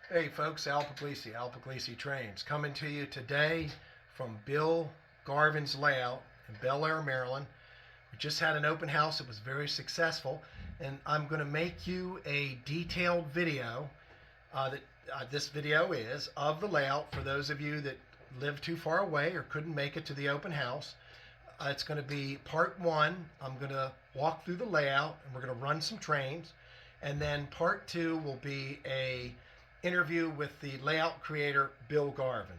Hey folks, Al Puglisi Trains, coming to you today from Bill Garvin's layout in Bel Air, Maryland. We just had an open house. It was very successful, and I'm going to make you a detailed video this video is of the layout for those of you that live too far away or couldn't make it to the open house. It's going to be part one. I'm going to walk through the layout and we're going to run some trains, and then part two will be a interview with the layout creator Bill Garvin.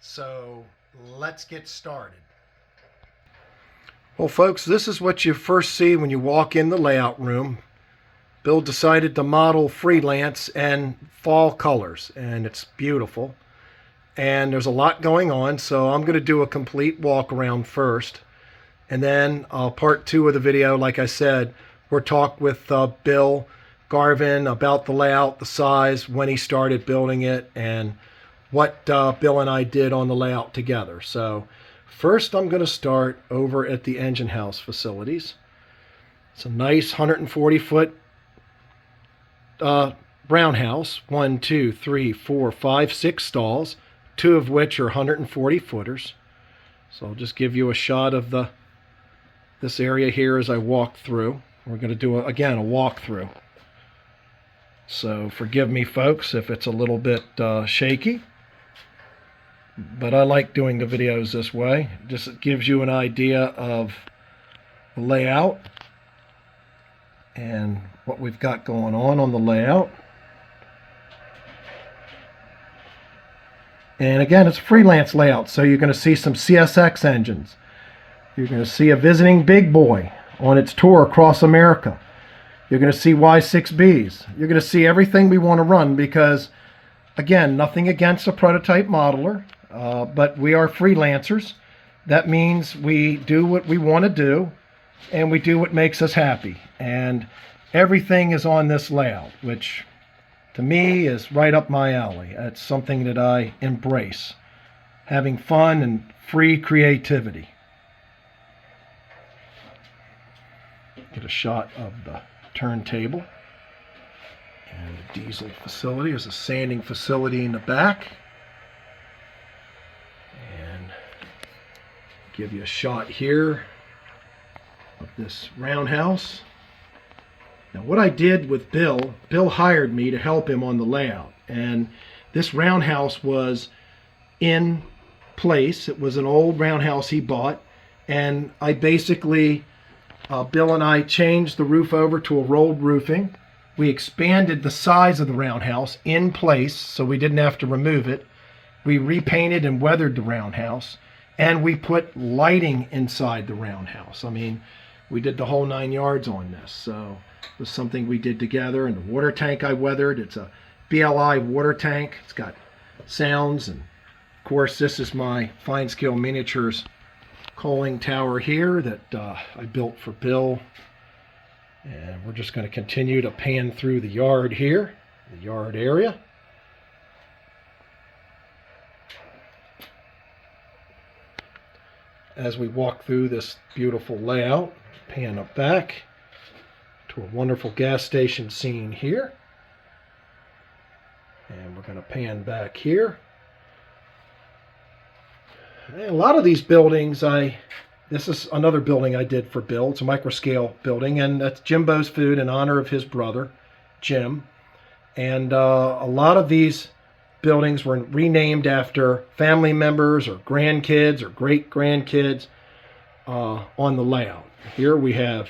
So let's get started. Well folks, this is what you first see when you walk in the layout room. Bill decided to model freelance and fall colors, and it's beautiful. And there's a lot going on, so I'm going to do a complete walk around first. And then part two of the video, like I said, we'll talk with Bill Garvin about the layout, the size, when he started building it, and what Bill and I did on the layout together. So first I'm going to start over at the engine house facilities. It's a nice 140-foot roundhouse. 1, 2, 3, 4, 5, 6 stalls, 2 of which are 140 footers. So I'll just give you a shot of this area here as I walk through. We're going to do again a walkthrough. So forgive me folks if it's a little bit shaky, but I like doing the videos this way. Just gives you an idea of the layout and what we've got going on the layout. And again, it's a freelance layout, so you're going to see some CSX engines. You're going to see a visiting big boy on its tour across America. You're going to see Y6Bs. You're going to see everything we want to run because, again, nothing against a prototype modeler, but we are freelancers. That means we do what we want to do, and we do what makes us happy. And everything is on this layout, which to me is right up my alley. It's something that I embrace, having fun and free creativity. Get a shot of the turntable and the diesel facility. There's a sanding facility in the back, and give you a shot here of this roundhouse. Now what I did with Bill hired me to help him on the layout, and this roundhouse was in place. It was an old roundhouse he bought, and I basically Bill and I changed the roof over to a rolled roofing. We expanded the size of the roundhouse in place so we didn't have to remove it. We repainted and weathered the roundhouse, and we put lighting inside the roundhouse. I mean, we did the whole 9 yards on this. So it was something we did together. And the water tank I weathered. It's a BLI water tank. It's got sounds, and of course this is my Fine Scale Miniatures coaling tower here that I built for Bill. And we're just going to continue to pan through the yard here, the yard area. As we walk through this beautiful layout, pan up back to a wonderful gas station scene here. And we're going to pan back here. And a lot of these buildings, this is another building I did for Bill. It's a micro-scale building, and that's Jimbo's Food in honor of his brother, Jim. And a lot of these buildings were renamed after family members or grandkids or great-grandkids on the layout. Here we have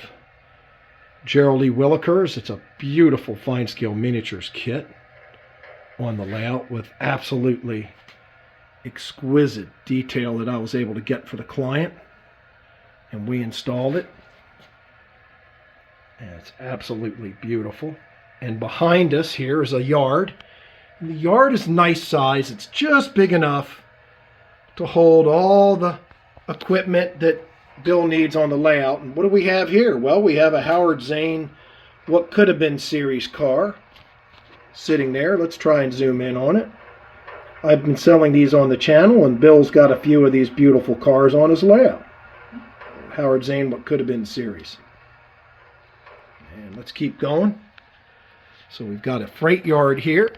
Gerald E. Willikers. It's a beautiful Fine Scale Miniatures kit on the layout with absolutely exquisite detail that I was able to get for the client, and we installed it, and it's absolutely beautiful. And behind us here is a yard, and the yard is nice size. It's just big enough to hold all the equipment that Bill needs on the layout. And what do we have here? Well, we have a Howard Zane what could have been series car sitting there. Let's try and zoom in on it. I've been selling these on the channel, and Bill's got a few of these beautiful cars on his layout. Howard Zane what could have been series. And let's keep going. So we've got a freight yard here.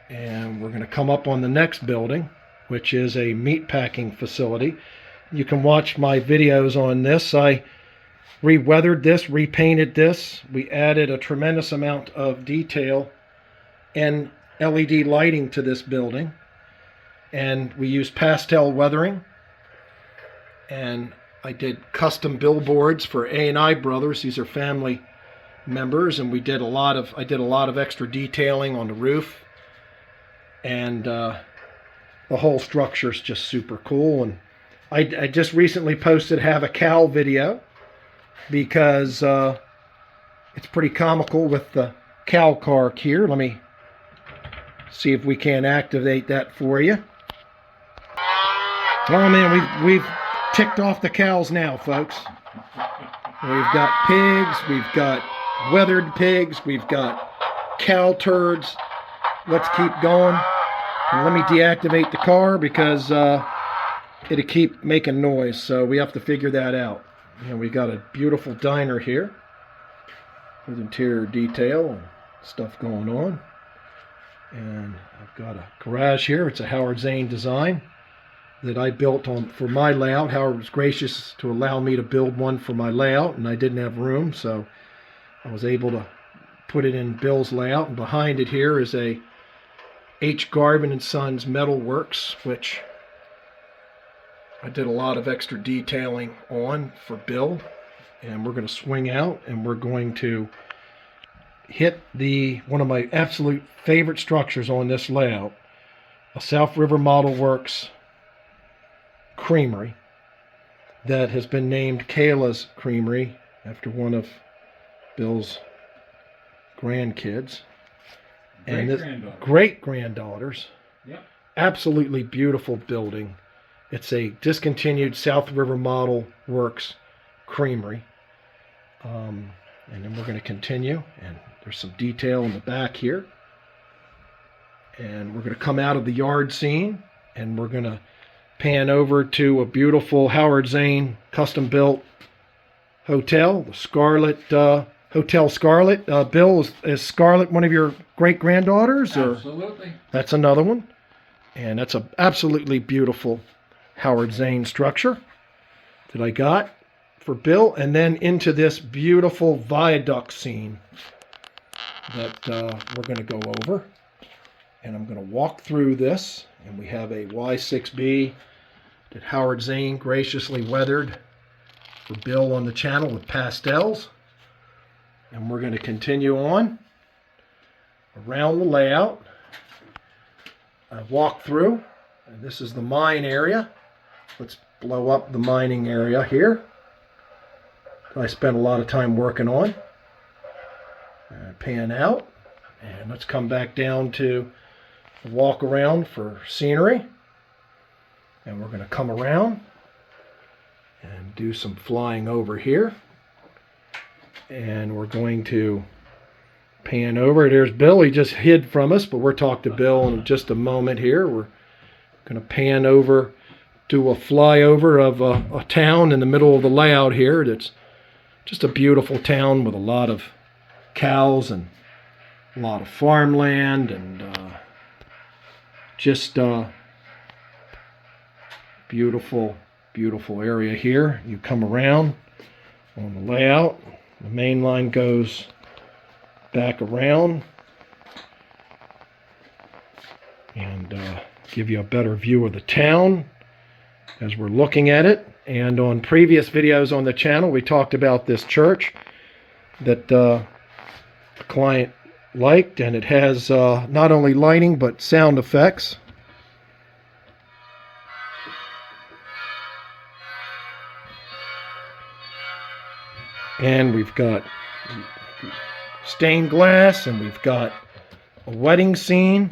And we're going to come up on the next building, which is a meat packing facility. You can watch my videos on this. I re-weathered this, repainted this. We added a tremendous amount of detail and LED lighting to this building. And we used pastel weathering. And I did custom billboards for A&I Brothers. These are family members, and I did a lot of extra detailing on the roof. And the whole structure is just super cool. And I just recently posted Have a Cow video because it's pretty comical with the cow car here. Let me see if we can activate that for you. Oh man, we've ticked off the cows now, folks. We've got pigs, we've got weathered pigs, we've got cow turds. Let's keep going. And let me deactivate the car because it'll keep making noise, so we have to figure that out. And we got a beautiful diner here with interior detail and stuff going on. And I've got a garage here. It's a Howard Zane design that I built for my layout. Howard was gracious to allow me to build one for my layout, and I didn't have room, so I was able to put it in Bill's layout. And behind it here is a H. Garvin and Sons Metal Works, which I did a lot of extra detailing on for Bill. And we're going to swing out and we're going to hit one of my absolute favorite structures on this layout, a South River Model Works creamery that has been named Kayla's Creamery after one of Bill's grandkids. Great-granddaughters. Yep. Absolutely beautiful building. It's a discontinued South River Model Works creamery. And then we're going to continue. And there's some detail in the back here. And we're going to come out of the yard scene. And we're going to pan over to a beautiful Howard Zane custom-built hotel, the Scarlet Hotel Scarlet. Bill, is Scarlet one of your great-granddaughters? Absolutely. That's another one. And that's an absolutely beautiful Howard Zane structure that I got for Bill. And then into this beautiful viaduct scene that we're going to go over. And I'm going to walk through this. And we have a Y6B that Howard Zane graciously weathered for Bill on the channel with pastels. And we're going to continue on around the layout. I walk through, and this is the mine area. Let's blow up the mining area here. I spent a lot of time working on. Pan out, and let's come back down to the walk around for scenery. And we're going to come around and do some flying over here. And we're going to pan over. There's Bill. He just hid from us, but we'll talk to Bill in just a moment here. We're going to pan over, do a flyover of a town in the middle of the layout here. That's just a beautiful town with a lot of cows and a lot of farmland and just beautiful, beautiful area here. You come around on the layout. The main line goes back around and give you a better view of the town as we're looking at it. And on previous videos on the channel, we talked about this church that the client liked, and it has not only lighting but sound effects. And we've got stained glass, and we've got a wedding scene.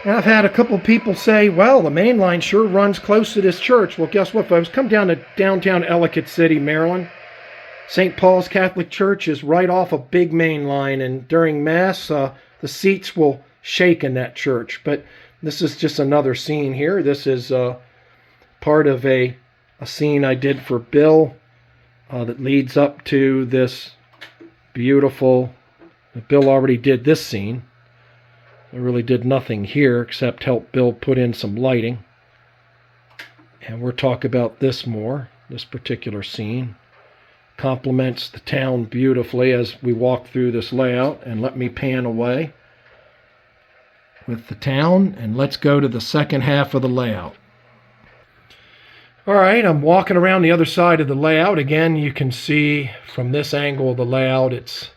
And I've had a couple people say, well, the main line sure runs close to this church. Well, guess what, folks? Come down to downtown Ellicott City, Maryland. St. Paul's Catholic Church is right off a big main line, and during Mass, the seats will shake in that church. But This is just another scene here. This is part of a scene I did for Bill that leads up to this beautiful. Bill already did this scene. I really did nothing here except help Bill put in some lighting. And we'll talk about this more. This particular scene complements the town beautifully as we walk through this layout. And let me pan away with the town, and let's go to the second half of the layout. All right, I'm walking around the other side of the layout. Again, you can see from this angle of the layout, it's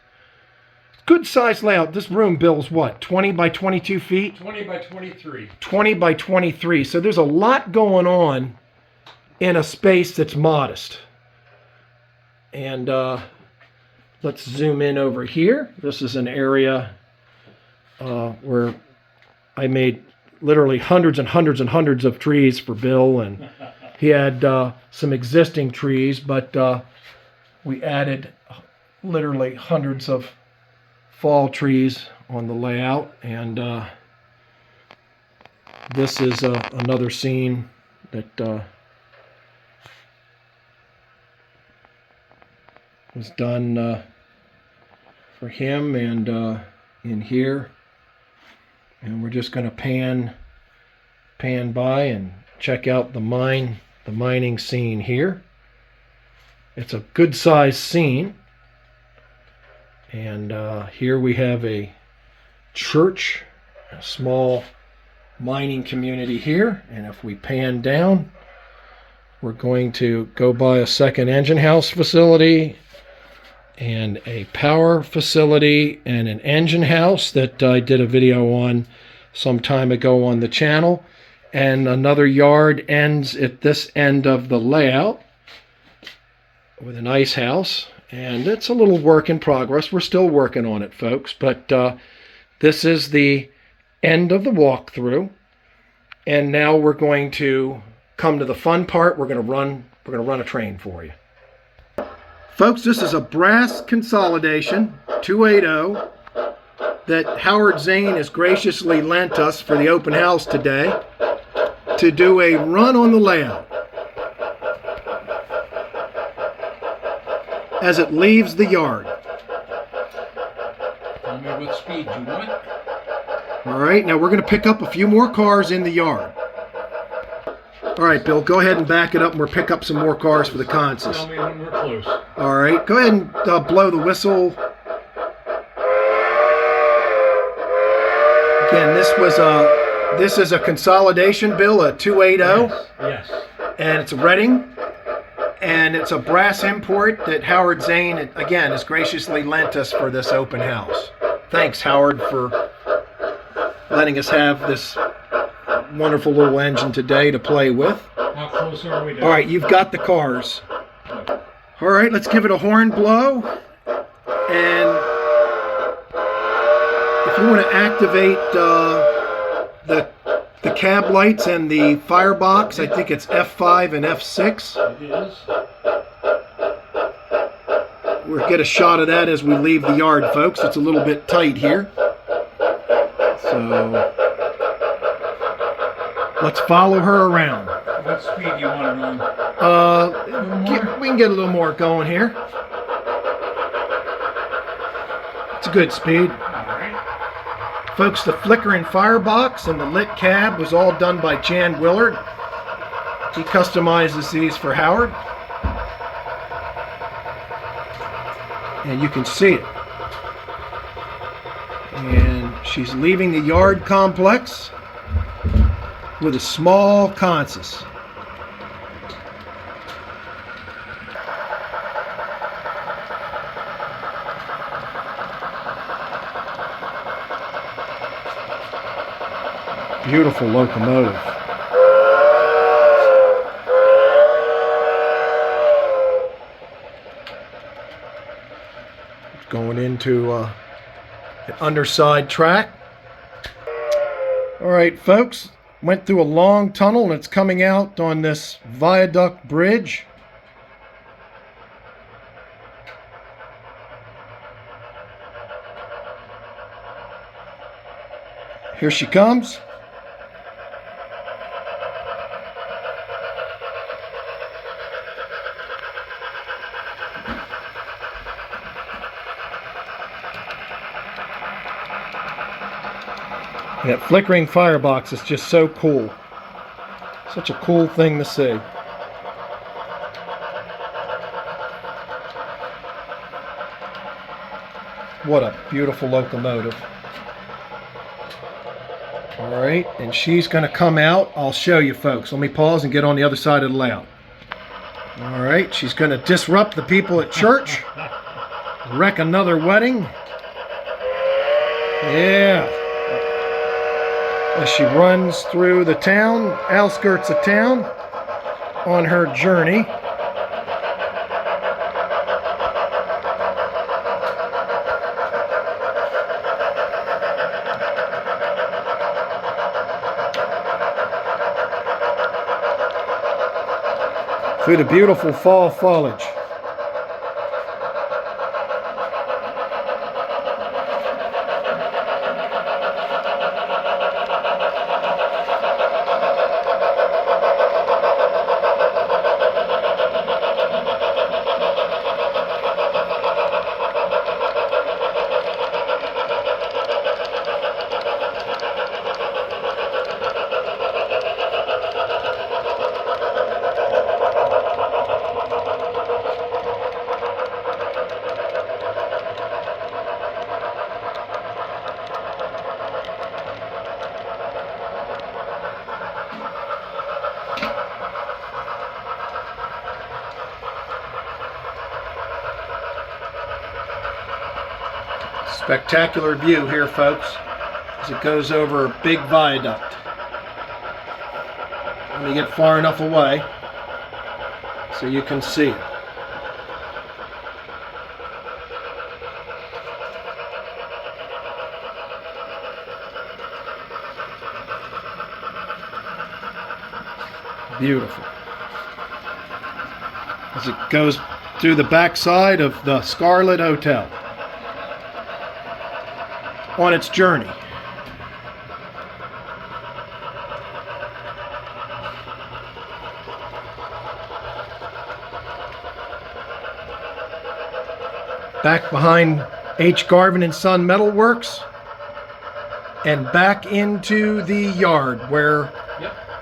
good size layout. This room, Bill's what, 20 by 22 feet? 20 by 23. 20 by 23. So there's a lot going on in a space that's modest. And let's zoom in over here. This is an area where I made literally hundreds and hundreds and hundreds of trees for Bill, and he had some existing trees, but we added literally hundreds of fall trees on the layout. And this is another scene that was done for him, and in here. And we're just going to pan by and check out the mining scene here. It's a good sized scene. And here we have a church, a small mining community here. And if we pan down, we're going to go by a second engine house facility and a power facility and an engine house that I did a video on some time ago on the channel. And another yard ends at this end of the layout with an ice house. And it's a little work in progress. We're still working on it, folks. But this is the end of the walkthrough. And now we're going to come to the fun part. We're going to run a train for you. Folks, this is a brass consolidation 280 that Howard Zane has graciously lent us for the open house today to do a run on the layout as it leaves the yard. Tell me what speed you want. All right, now we're going to pick up a few more cars in the yard. All right, Bill, go ahead and back it up and we'll pick up some more cars for the consensus. Tell me when we're close. All right, go ahead and blow the whistle. Again, this is a consolidation, Bill, a 280. Yes. And it's a Reading, and it's a brass import that Howard Zane, again, has graciously lent us for this open house. Thanks, Howard, for letting us have this wonderful little engine today to play with. How close are we to? All right, you've got the cars. All right, let's give it a horn blow. And if you want to activate the cab lights and the firebox, I think it's F5 and F6. It is. We'll get a shot of that as we leave the yard, folks. It's a little bit tight here. So let's follow her around. What speed do you want to run? We can get a little more going here. It's a good speed. All right. Folks, the flickering firebox and the lit cab was all done by Jan Willard. He customizes these for Howard. And you can see it. And she's leaving the yard complex with a small consus. Beautiful locomotive. It's going into an underside track. All right, folks. Went through a long tunnel and it's coming out on this viaduct bridge. Here she comes. And that flickering firebox is just so cool. Such a cool thing to see. What a beautiful locomotive. Alright, and she's going to come out. I'll show you folks. Let me pause and get on the other side of the layout. Alright, she's going to disrupt the people at church. Wreck another wedding. Yeah. As she runs through the town, outskirts of town, on her journey. Through the beautiful fall foliage. Spectacular view here, folks, as it goes over a big viaduct. Let me get far enough away so you can see it. Beautiful. As it goes through the backside of the Scarlet Hotel on its journey. Back behind H. Garvin and Son Metal Works, and back into the yard where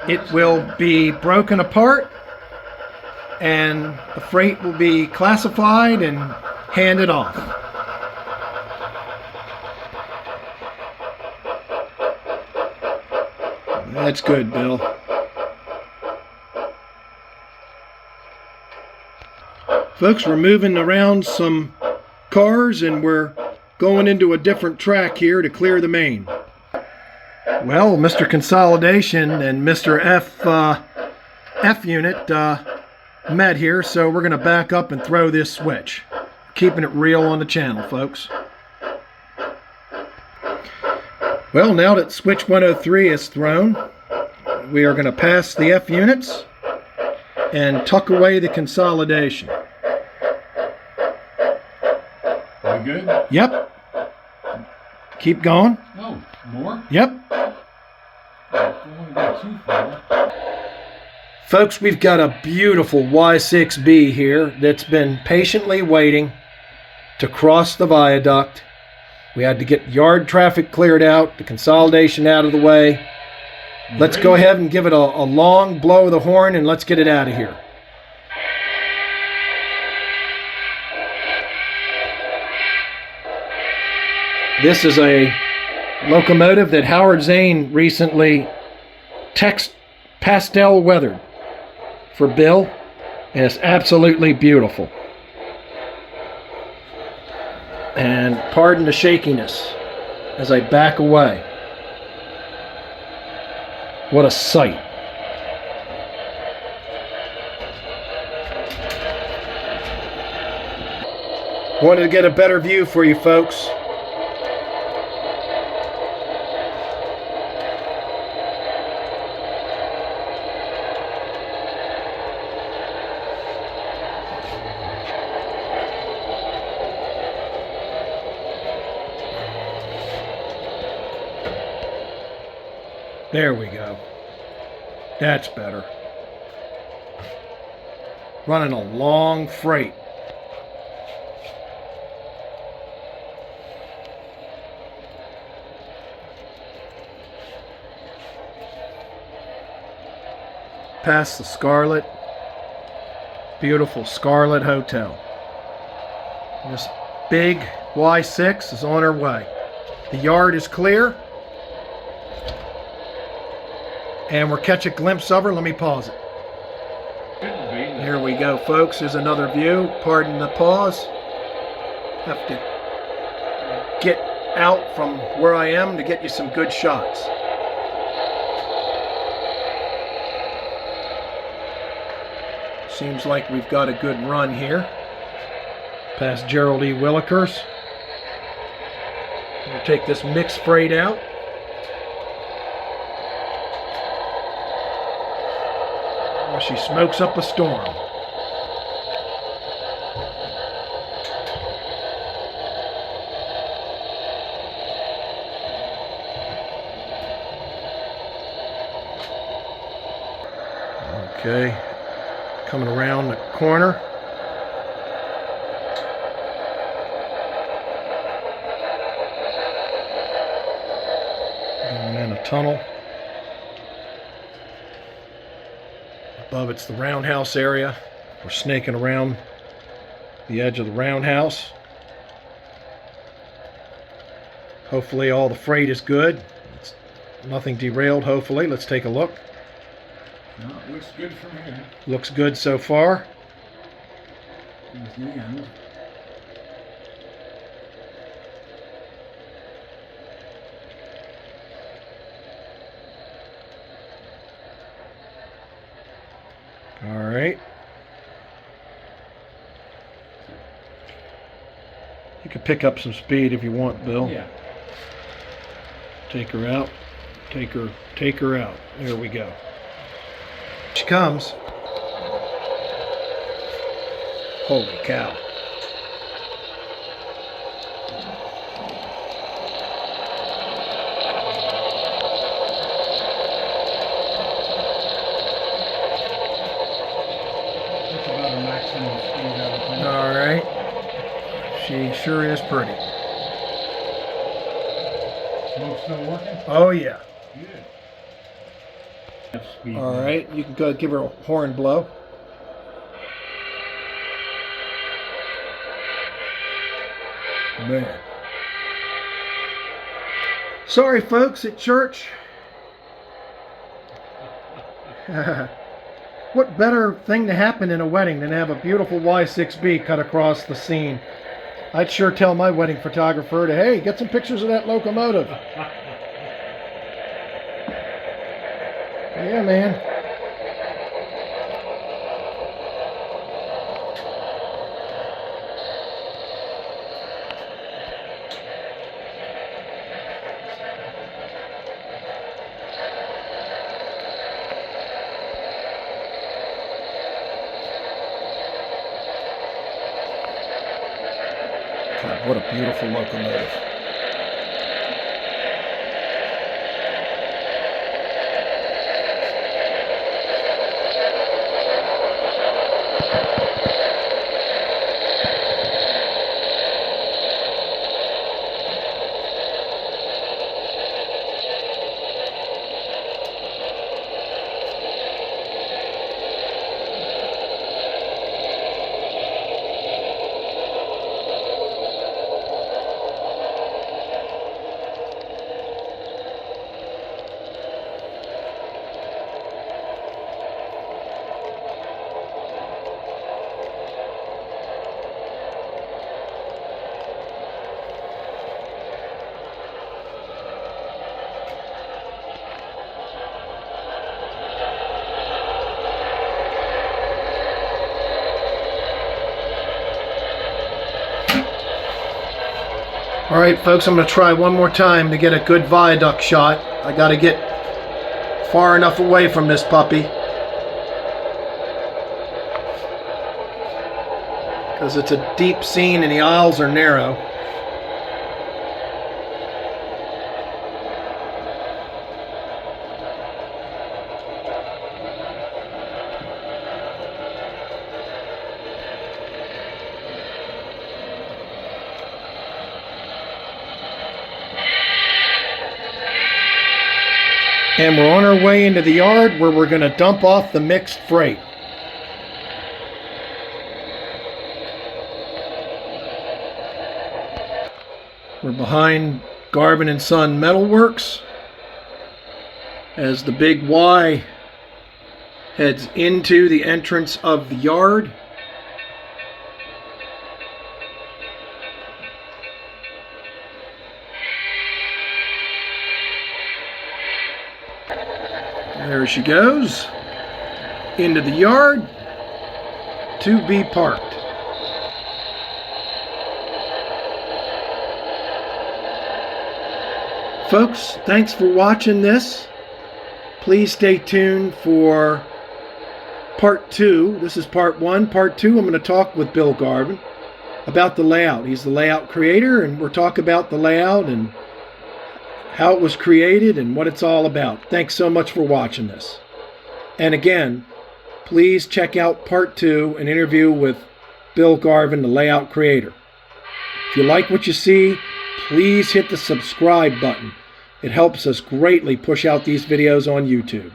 it will be broken apart and the freight will be classified and handed off. That's good, Bill. Folks, we're moving around some cars and we're going into a different track here to clear the main. Well, Mr. Consolidation and Mr. F unit met here, so we're going to back up and throw this switch. Keeping it real on the channel, folks. Well, now that switch 103 is thrown, we are going to pass the F units and tuck away the consolidation. Are we good? Yep. Keep going. Oh, more? Yep. Don't want to go too far. Folks, we've got a beautiful Y6B here that's been patiently waiting to cross the viaduct. We had to get yard traffic cleared out, the consolidation out of the way. Let's go ahead and give it a long blow of the horn and let's get it out of here. This is a locomotive that Howard Zane recently pastel weathered for Bill, and it's absolutely beautiful. And pardon the shakiness as I back away. What a sight. Wanted to get a better view for you folks. There we go. That's better. Running a long freight. past the Scarlet, beautiful Scarlet Hotel. This big Y6 is on her way. The yard is clear. And we'll catch a glimpse of her. Let me pause it. Here we go, folks. Here's another view. Pardon the pause. Have to get out from where I am to get you some good shots. Seems like we've got a good run here. Past Gerald E. Willikers. We'll take this mixed freight out. While she smokes up a storm. Okay, coming around the corner. Going in a tunnel. Above it's the roundhouse area. We're snaking around the edge of the roundhouse. Hopefully all the freight is good. It's nothing derailed, hopefully. Let's take a look. No, it looks good from here. Looks good so far. Here's the end. All right. You could pick up some speed if you want, Bill. Yeah. Take her out. Take her out. There we go. She comes. Holy cow. That's about a maximum speed I would think. All right. She sure is pretty. Smoke still working? Oh, yeah. Good. That's speed. All right. You can go give her a horn blow. Man. Sorry, folks, at church. What better thing to happen in a wedding than to have a beautiful Y6B cut across the scene? I'd sure tell my wedding photographer to, hey, get some pictures of that locomotive. Yeah, man. God, what a beautiful locomotive. All right, folks, I'm going to try one more time to get a good viaduct shot. I got to get far enough away from this puppy, because it's a deep scene and the aisles are narrow. And we're on our way into the yard where we're going to dump off the mixed freight. We're behind Garvin and Son Metalworks as the big Y heads into the entrance of the yard. There she goes into the yard to be parked. Folks, thanks for watching this. Please stay tuned for part 2. This is part 1. Part 2, I'm going to talk with Bill Garvin about the layout. He's the layout creator, and we'll talk about the layout and how it was created and what it's all about. Thanks so much for watching this. And again, please check out part 2, an interview with Bill Garvin, the layout creator. If you like what you see, please hit the subscribe button. It helps us greatly push out these videos on YouTube.